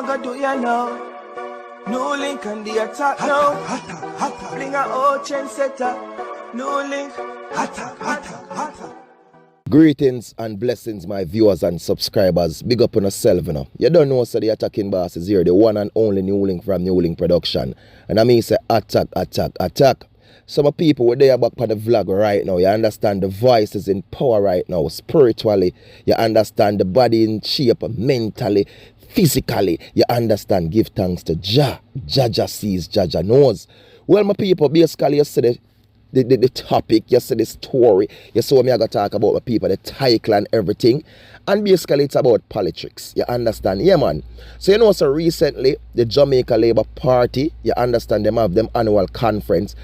want to do you know? NEWLINK and the attack now. Bring a old trendsetter. NEWLINK. Attack. Greetings and blessings, my viewers and subscribers. Big up on yourself, you know. You don't know, so the attacking boss is here, the one and only NEWLINK from NEWLINK Production. And I mean, say attack. Some people were there back on the vlog right now. You understand the voice is in power right now, spiritually. You understand the body in shape, mentally, physically. You understand, give thanks to Jah. Jah sees, Jah knows. Well, my people, basically yesterday, the topic, yesterday story, you saw me I got to talk about my people, the title and everything. And basically it's about politics. You understand? Yeah, man. So you know, so recently, the Jamaica Labour Party, you understand, them have them annual conference.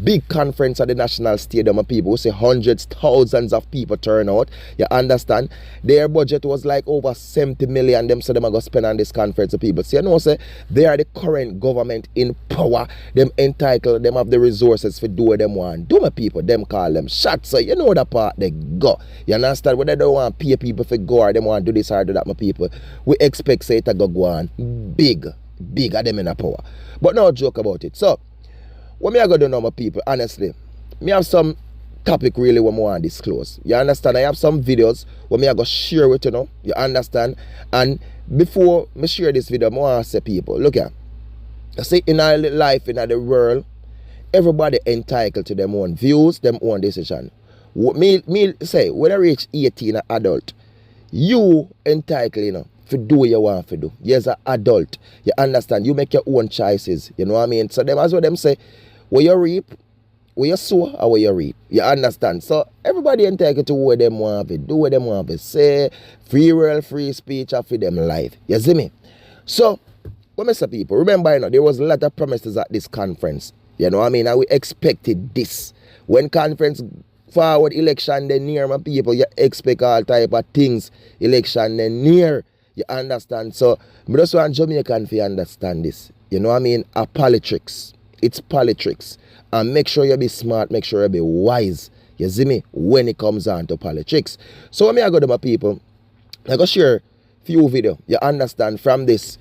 Big conference at the National Stadium of people who say hundreds, thousands of people turn out. You understand? Their budget was like over 70 million. Them so them are going to spend on this conference of people. So you know, say they are the current government in power. Them entitled, them have the resources for do what them want. Do my people, them call them shots. So you know the part they go. You understand? Whether they don't want to pay people for go or them want to do this or do that, my people. We expect say it to go on big of them in a power. But no joke about it. So, what me I go do now, my people, honestly, me have some topic really what I want to disclose. You understand? I have some videos what me I go share with you now. You understand? And before me share this video, I want to say people, look here. You see, in our life, in our world, everybody entitled to them own views, them own decision. Me say, when I reach 18 an adult, you entitled, you know, to do what you want to do. You as an adult, you understand, you make your own choices. You know what I mean? So them as well them say, what you reap, what you sow, or what you reap. You understand? So everybody entitled to what them want to do, what them want to say, free world, free speech, or for them life. You see me? So, what I say people, remember, you know, there was a lot of promises at this conference. You know what I mean? And we expected this. When conference forward, election then near, my people, you expect all type of things. Election then near. You understand? So, I just want Jamaican to understand this. You know what I mean? A politics. It's politics. And make sure you be smart, make sure you be wise. You see me? When it comes on to politics. So, when I go to my people, I go share a few videos. You understand from this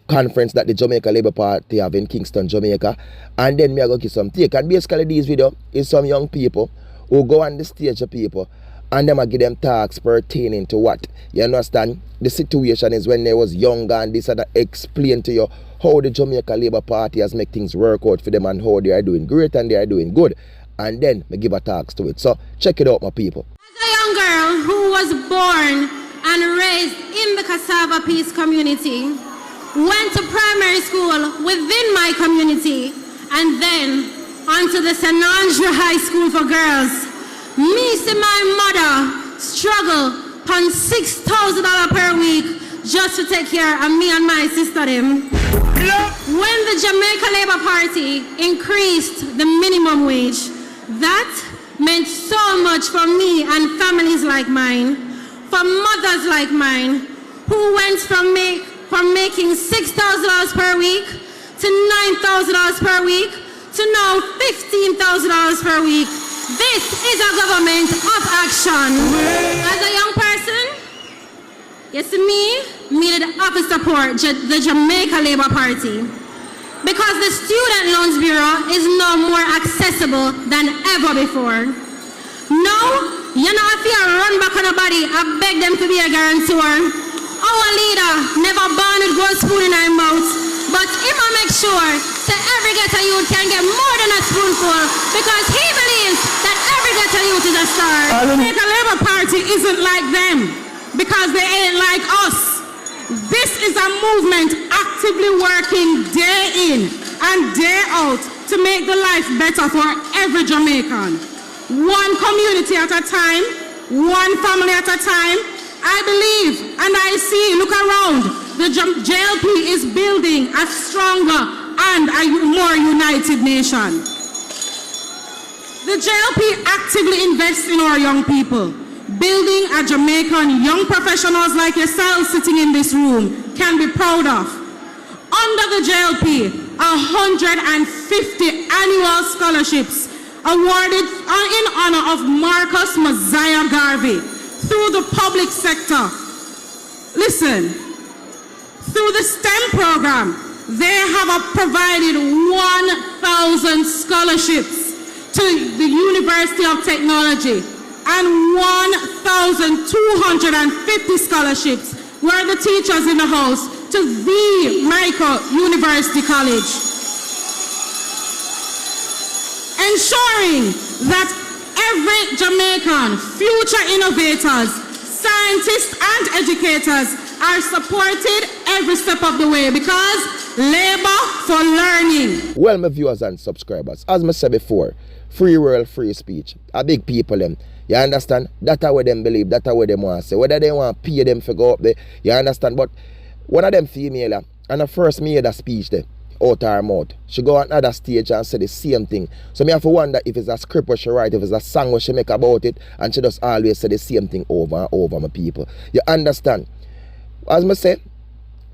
conference that the Jamaica Labour Party have in Kingston, Jamaica. And then me I go give some take. And basically this video is some young people who go on the stage of people and them I give them talks pertaining to what? You understand? The situation is when they was younger and this and that explain to you how the Jamaica Labour Party has make things work out for them and how they are doing great and they are doing good. And then me give a talks to it. So check it out, my people. As a young girl who was born and raised in the Cassava Peace community, went to primary school within my community, and then onto the St. Andrew High School for girls. Me see my mother struggle on $6,000 per week just to take care of me and my sister them. When the Jamaica Labour Party increased the minimum wage, that meant so much for me and families like mine, for mothers like mine, who went from making $6,000 per week to $9,000 per week to now $15,000 per week. This is a government of action. As a young person, you see me did have to support the Jamaica Labour Party because the Student Loans Bureau is now more accessible than ever before. Now, you know if you run back on nobody, I beg them to be a guarantor. Our leader never born with gold spoon in our mouth, but he will make sure that every ghetto youth can get more than a spoonful because he believes that every ghetto youth is a star. The Jamaica Labour Party isn't like them because they ain't like us. This is a movement actively working day in and day out to make the life better for every Jamaican. One community at a time, one family at a time. I believe and I see, look around, the JLP is building a stronger and a more united nation. The JLP actively invests in our young people. Building a Jamaican young professionals like yourselves sitting in this room can be proud of. Under the JLP, 150 annual scholarships awarded in honor of Marcus Messiah Garvey through the public sector. Listen, Through the STEM program, they have provided 1,000 scholarships to the University of Technology and 1,250 scholarships were the teachers in the house to the Micro University College, ensuring that every Jamaican, future innovators, scientists and educators are supported every step of the way because labor for learning. Well, my viewers and subscribers, as I said before, free world, free speech. A big people them. You understand? That's what them believe, that's what them want to say. Whether they want to pay them for go up there, you understand? But one of them female, and the first made a speech there, out her mouth. She go on another stage and say the same thing. So me have to wonder if it's a script what she write, if it's a song what she make about it, and she just always say the same thing over and over, my people. You understand? As I say,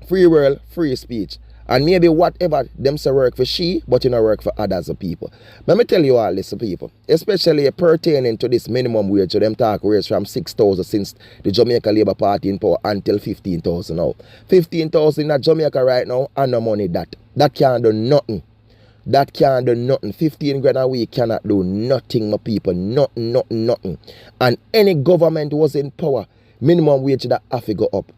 free world, free speech. And maybe whatever them say work for she, but you know work for others of people. Let me tell you all this, people, especially pertaining to this minimum wage, so them talk raise from 6,000 since the Jamaica Labour Party in power until 15,000 now. 15,000 in Jamaica right now, and no money that. That can't do nothing. That can't do nothing. 15 grand a week cannot do nothing, my people. Nothing. And any government was in power, minimum wage that have to go up.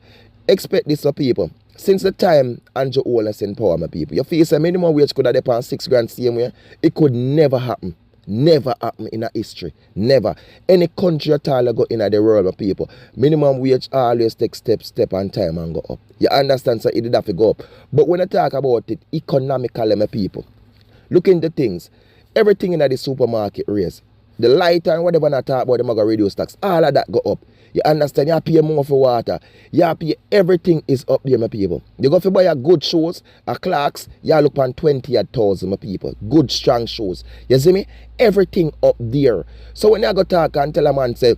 Expect this, people. Since the time Andrew Wallace in power, my people, you feel a minimum wage could have depend 6 grand same way. It could never happen. Never happen in a history. Never. Any country at all go in the world, my people, minimum wage always take step and time and go up. You understand? So it did have to go up. But when I talk about it economically, my people, look into things. Everything in the supermarket raise. The light and whatever I talk about, them go reduce tax. All of that go up. You understand? You pay more for water. You pay everything is up there, my people. You go to buy a good shoes, a Clarks, you look on 20,000, my people. Good, strong shoes. You see me? Everything up there. So when you go talk and tell a man, say,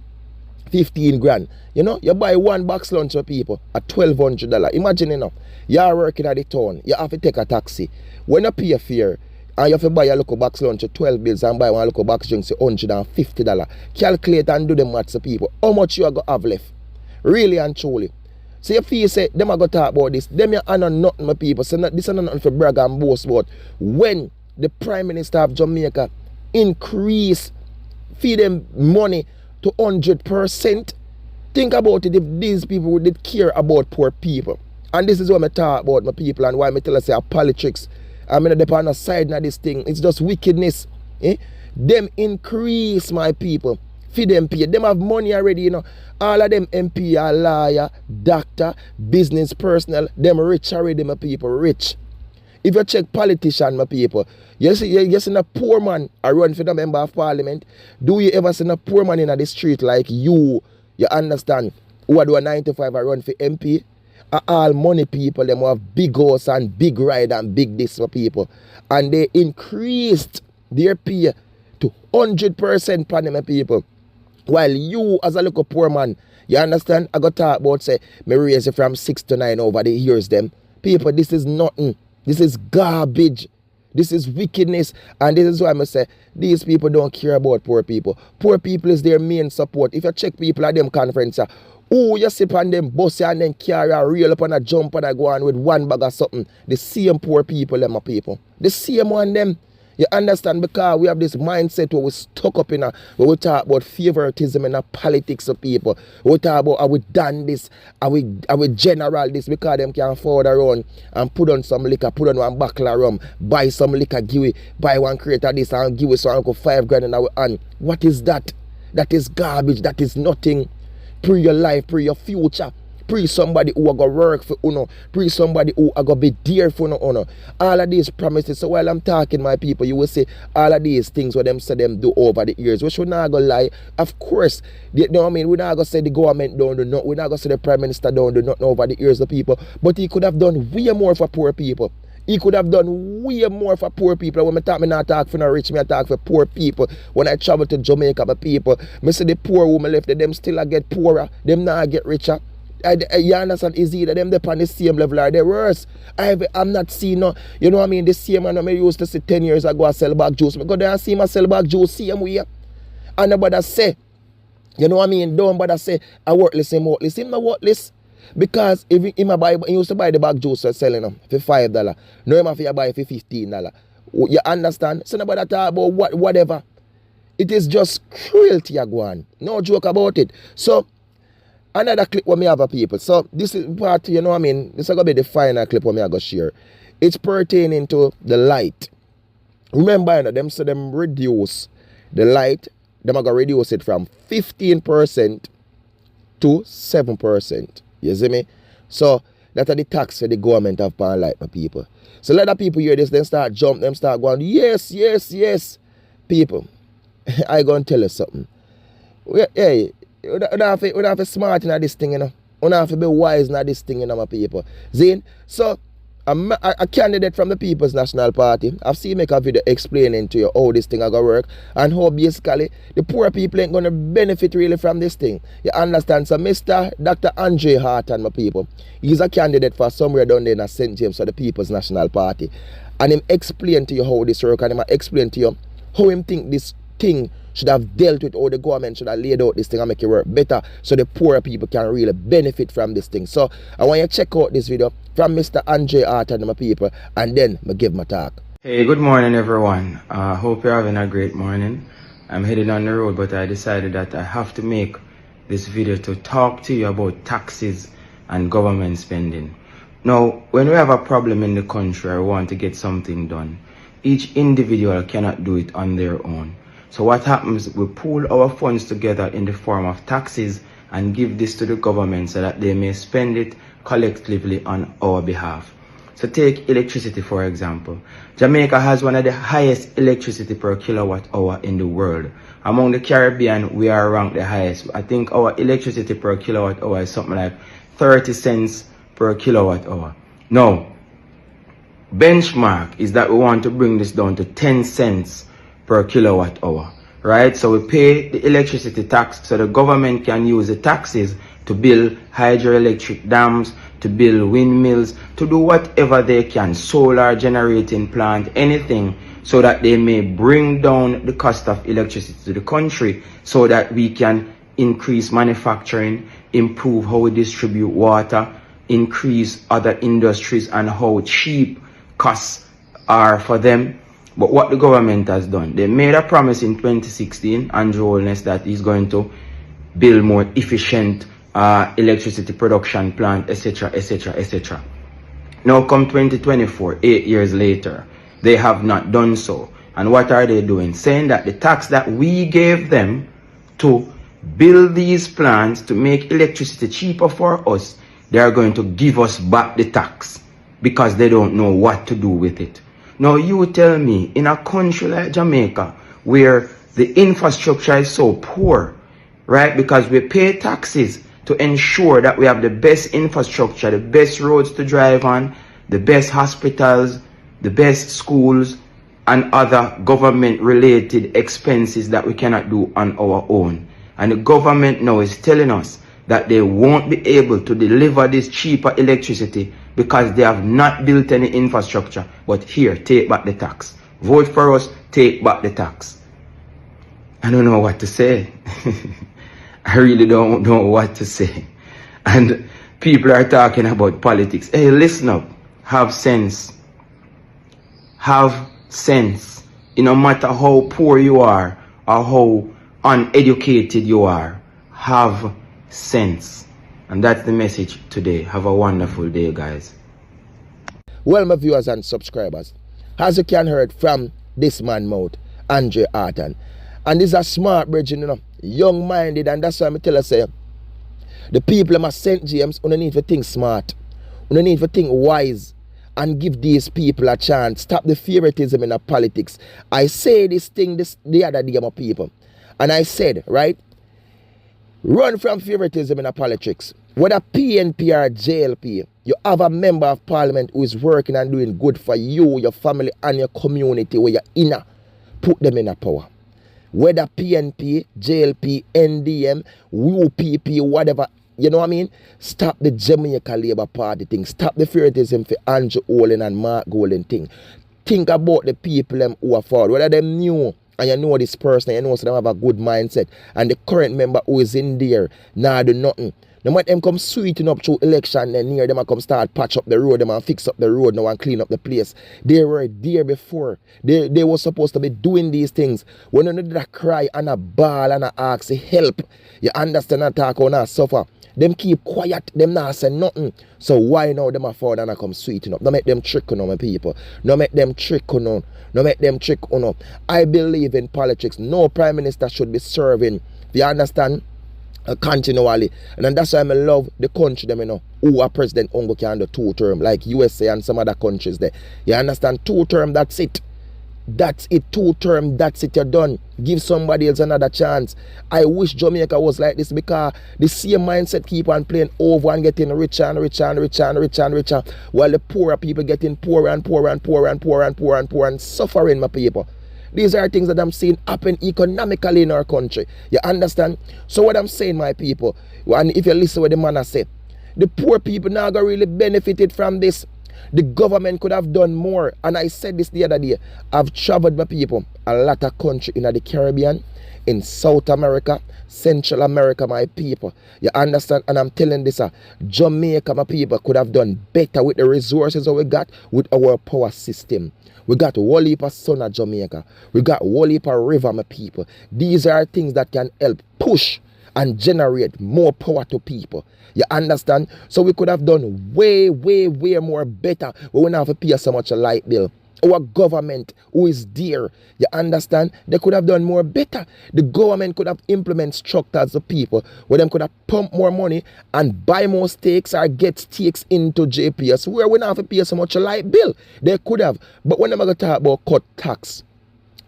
15 grand, you know, you buy one box lunch for people at $1,200. Imagine, you know, you are working at the town, you have to take a taxi. When you pay a fare, and you have to buy a local box lunch for 12 bills and buy one local box drinks for $150. Calculate and do the maths to people. How much you are going to have left? Really and truly. So you feel say, them are going to talk about this. Them you are nothing, my people. So this is not nothing for brag and boast about. When the Prime Minister of Jamaica increase, feed them money to 100%, think about it if these people did care about poor people. And this is what I talk about, my people, and why I tell us say politics. I'm going to depend on the side of this thing. It's just wickedness. Them increase, my people. Feed them pay. Them have money already, you know. All of them MP are lawyer, doctor, business personnel. Them rich already, my people. Rich. If you check politician, my people, you see a poor man a run for the member of parliament. Do you ever see a poor man in the street like you understand, who are doing 9 to 5 a run for MP? All money people, them have big house and big ride and big this for people. And they increased their pay to 100% for them people. While you, as a little poor man, you understand, I got to talk about, say, me raise it from 6 to 9 over the years them. People, this is nothing. This is garbage. This is wickedness. And this is why I say, these people don't care about poor people. Poor people is their main support. If you check people at them conference, you sit on them bus and then carry a reel up and a jump and a go on with one bag or something. The same poor people, them people. The same one them. You understand? Because we have this mindset where we stuck up in where we talk about favoritism in politics of people. We talk about how we done this, how we general this, because them can afford around and put on some liquor, put on one bottle of rum, buy some liquor, give it, buy one crate of this and give it so I go 5 grand in our hand. What is that? That is garbage. That is nothing. Pre your life, pre your future, pre somebody who are going to work for you, pre somebody who are going to be dear for you. All of these promises. So while I'm talking, my people, you will say all of these things what them say them do over the years. We should not go lie. Of course, you know what I mean? We're not going to say the government don't do nothing. We're not going to say the Prime Minister don't do nothing over the years of people. But he could have done way more for poor people. He could have done way more for poor people. When I not talk for the rich, I talk for poor people. When I travel to Jamaica, my people, I see the poor woman left, them still get poorer, them not get richer. You understand? Is either them on the same level or they're worse. I'm not seeing no, you know what I mean, the same man I used to see 10 years ago I sell back juice. I go there and see my sell back juice same way. And nobody say, you know what I mean, don't bother say I worthless, him worthless. Him not worthless. Because if he used to buy the bag juice for selling them for $5. Now him have to buy for $15. You understand? So nobody talk about whatever. It is just cruelty you go on. No joke about it. So another clip where me have a people. So this is part, you know what I mean? This is gonna be the final clip where me I go share. It's pertaining to the light. Remember, you know, them say them reduce the light, them are gonna reduce it from 15% to 7%. You see me? So that's the tax that the government have on light, my people. So let the people hear this, then start jump, them start going, yes, yes, yes. People, I gonna tell you something. Hey, we don't have to be smart in this thing, you know. We don't have to be wise in this thing, you know, my people. Zine, so a candidate from the People's National Party, I've seen make a video explaining to you how this thing are going to work and how basically the poor people ain't going to benefit really from this thing. You understand? So Mr. Dr. Andre Harton, my people, he's a candidate for somewhere down there in St. James for the People's National Party. And him explain to you how this work and him explain to you how him think this thing should have dealt with, or the government should have laid out this thing and make it work better so the poor people can really benefit from this thing. So I want you to check out this video from Mr. Andre Harton, my people, and then I give my talk. Hey, good morning everyone. Hope you're having a great morning. I'm heading on the road, but I decided that I have to make this video to talk to you about taxes and government spending. Now, when we have a problem in the country or want to get something done, each individual cannot do it on their own. So what happens, we pool our funds together in the form of taxes and give this to the government so that they may spend it collectively on our behalf. So take electricity for example. Jamaica has one of the highest electricity per kilowatt hour in the world. Among the Caribbean, we are ranked the highest. I think our electricity per kilowatt hour is something like 30 cents per kilowatt hour. Now, benchmark is that we want to bring this down to 10 cents per kilowatt hour, right? So we pay the electricity tax so the government can use the taxes to build hydroelectric dams, to build windmills, to do whatever they can, solar generating plant, anything, so that they may bring down the cost of electricity to the country so that we can increase manufacturing, improve how we distribute water, increase other industries and how cheap costs are for them. But what the government has done, they made a promise in 2016, Andrew Holness, that he's going to build more efficient electricity production plant, etc., etc., etc. Now come 2024, 8 years later, they have not done so. And what are they doing? Saying that the tax that we gave them to build these plants to make electricity cheaper for us, they are going to give us back the tax because they don't know what to do with it. Now you tell me, in a country like Jamaica, where the infrastructure is so poor, right? Because we pay taxes to ensure that we have the best infrastructure, the best roads to drive on, the best hospitals, the best schools, and other government-related expenses that we cannot do on our own. And the government now is telling us that they won't be able to deliver this cheaper electricity because they have not built any infrastructure. But here, take back the tax. Vote for us, take back the tax. I don't know what to say. I really don't know what to say. And people are talking about politics. Hey, listen up. Have sense. Have sense. No matter how poor you are or how uneducated you are, have sense. And that's the message today. Have a wonderful day, guys. Well, my viewers and subscribers, as you can heard from this man mouth, Andre Harton, and this is a smart bridge, you know, young-minded, and that's why I tell you, say, the people of St. James, you need to think smart, you need to think wise, and give these people a chance. Stop the favoritism in the politics. I say this thing the other day, my people, and I said, right, run from favoritism in the politics. Whether PNP or JLP, you have a member of parliament who is working and doing good for you, your family, and your community where you're in. Put them in a power. Whether PNP, JLP, NDM, UPP, whatever, you know what I mean? Stop the Jamaica Labour Party thing. Stop the favoritism for Andrew Olin and Mark Golden thing. Think about the people who are forward. Whether they're new and you know this person, you know so they have a good mindset. And the current member who is in there, nah do nothing. They might them come sweeten up through election, then near them and come start patch up the road, them and fix up the road now and clean up the place. They were there before. They were supposed to be doing these things. When you need to cry and a bawl and a ask help, you understand and talk on and suffer. Them keep quiet, them not say nothing. So why now them afford and come sweeten up? Don't make them trick on my people. Don't make them trick on. Don't make them trick on. I believe in politics. No prime minister should be serving. You understand? Continually, and that's why I love the country them, you know, who are president ongo can do 2 term, like USA and some other countries there. You understand? 2 term, that's it. That's it. 2 term, that's it. You're done. Give somebody else another chance. I wish Jamaica was like this, because the same mindset keep on playing over and getting richer and richer and richer and richer and richer, while the poorer people getting poorer and poorer and poorer and poorer and poorer and poorer and suffering, my people. These are things that I'm seeing happen economically in our country. You understand? So what I'm saying, my people, and if you listen to what the man has said, the poor people now going to really benefited from this. The government could have done more. And I said this the other day. I've traveled, my people, a lot of country in the Caribbean, in South America, Central America, my people. You understand? And I'm telling this, Jamaica, my people, could have done better with the resources that we got with our power system. We got a whole heap of sun at Jamaica. We got a whole heap of river, my people. These are things that can help push and generate more power to people. You understand? So we could have done way, way, way more better. We wouldn't have to pay so much a light bill. Our government who is there, you understand? They could have done more better. The government could have implemented structures of people where them could have pumped more money and buy more stakes or get stakes into JPS where we don't have to pay so much a light bill. They could have. But when I'm going to talk about cut tax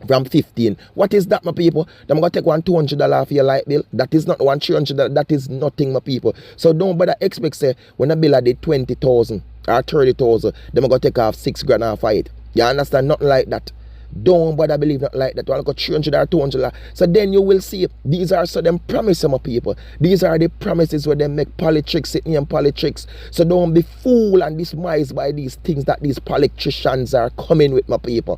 from 15, what is that, my people? I'm going to take $200 for your light bill. That is not $300. That is nothing, my people. So don't bother expect, say, when a bill I did 20,000 or 30,000, they're going to take off $6,000 off of it. You understand? Nothing like that. Don't bother believe nothing like that. I'll go $300 or $200. So then you will see, these are so them promises, my people. These are the promises where they make politics, sitting in politics. So don't be fooled and dismissed by these things that these politicians are coming with, my people.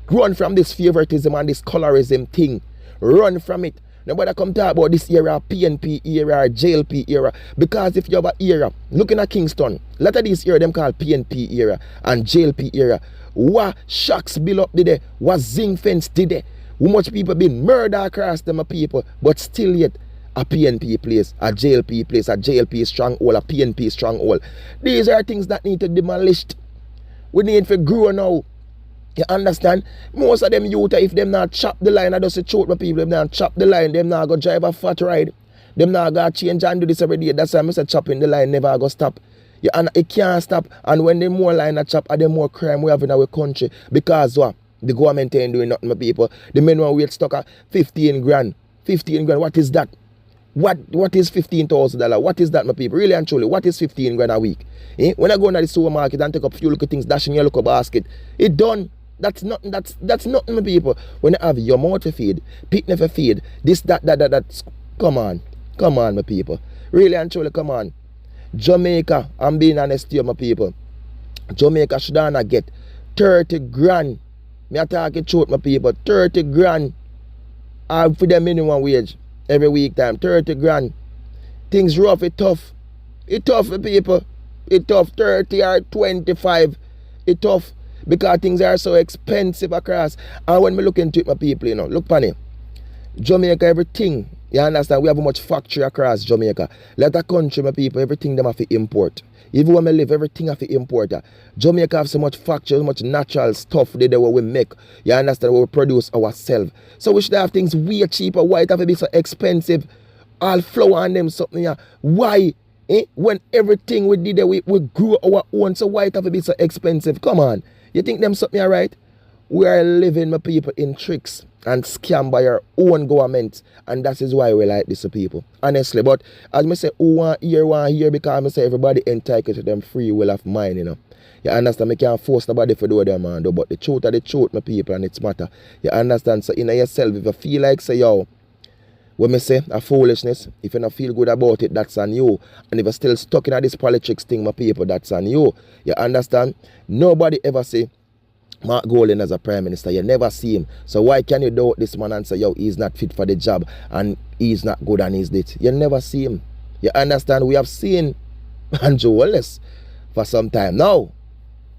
Run from this favoritism and this colorism thing. Run from it. Nobody come talk about this era, PNP era, or JLP era. Because if you have an era, looking at Kingston, a lot of these era, them called PNP era and JLP era. What shocks build up did they? What zinc fence did they? How much people been murdered across them people, but still yet a PNP place, a JLP place, a JLP stronghold, a PNP stronghold. These are things that need to be demolished. We need to grow now. You understand? Most of them youth, if them not chop the line, I just shoot my people, them not chop the line, them not go drive a fat ride. Them not go change and do this every day. That's why I say chopping the line never go stop. Yeah, and it can't stop. And when the more line a chop, and the more crime we have in our country. Because what? The government ain't doing nothing, my people. The men want wait stuck at 15 grand. 15 grand, what is that? What is $15,000? What is that, my people? Really and truly, what is 15 grand a week? Eh? When I go into the supermarket and take up few little things, dash in your little basket, it done. That's nothing, that's nothing, my people. When you have your mouth to feed, picnic to feed, this, that's, come on, my people. Really and truly, come on. Jamaica, I'm being honest to you, my people. Jamaica should not get 30 grand. Me talking truth, my people. 30 grand for the minimum wage every week time. 30 grand. Things rough, it tough. It tough for people. It tough. 30 or 25. It tough. Because things are so expensive across. And when me look into it, my people, you know, look pan it. Jamaica, everything. You understand? We have a much factory across Jamaica. Let a country, my people, everything them have to import. Even when we live, everything have to import. Jamaica have so much factory, so much natural stuff there where we make. You understand? Where we produce ourselves. So we should have things way cheaper. Why it have to be so expensive? All flour and them something. Yeah. Why? When everything we did there, we grew our own. So why it have to be so expensive? Come on. You think them something alright? We are living, my people, in tricks and scam by our own government, and that is why we like this, people. Honestly, but as I say, who want here, because I say everybody entitled to them free will of mind, you know. You understand? I can't force nobody to do them, man. But the truth are the truth, my people, and it's matter. You understand? So in yourself, if you feel like, say, yo, when I say a foolishness, if you don't feel good about it, that's on you. And if you're still stuck in this politics thing, my people, that's on you. You understand? Nobody ever say Mark Golden as a prime minister. You never see him. So why can you doubt this man and say, yo, he's not fit for the job and he's not good and he's this? You never see him. You understand? We have seen Andrew Wallace for some time now.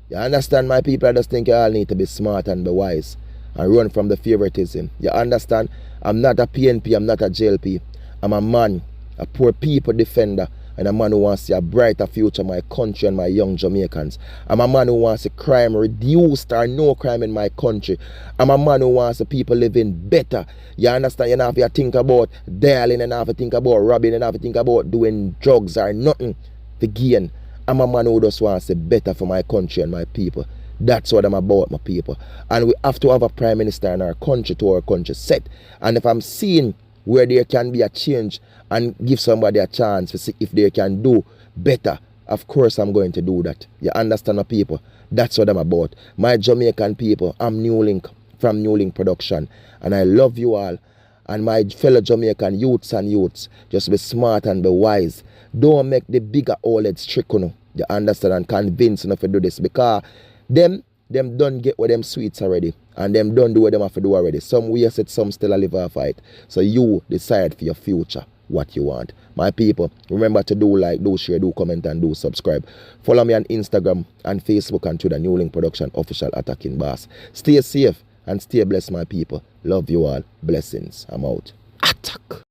You understand, my people? I just think you all need to be smart and be wise and run from the favoritism. You understand? I'm not a PNP, I'm not a JLP. I'm a man, a poor people defender, and a man who wants to see a brighter future my country and my young Jamaicans. I'm a man who wants the crime reduced or no crime in my country. I'm a man who wants the people living better. You understand? You don't have to think about dialing, you don't have to think about robbing, you don't have to think about doing drugs or nothing to gain. I'm a man who just wants to better for my country and my people. That's what I'm about, my people. And we have to have a prime minister in our country to our country set. And if I'm seeing where there can be a change and give somebody a chance to see if they can do better, of course I'm going to do that. You understand, my people? That's what I'm about. My Jamaican people, I'm NEWLINK from NEWLINK Production. And I love you all. And my fellow Jamaican youths, just be smart and be wise. Don't make the bigger old heads trick on you. You understand, and convince enough to do this, because them don't get with them sweets already, and them don't do what them have to do already. Some we said, some still a live a fight. So you decide for your future what you want. My people, remember to do like, do share, do comment, and do subscribe. Follow me on Instagram and Facebook and Twitter, NEWLINK Production Official Attacking Boss. Stay safe and stay blessed, my people. Love you all. Blessings. I'm out. Attack.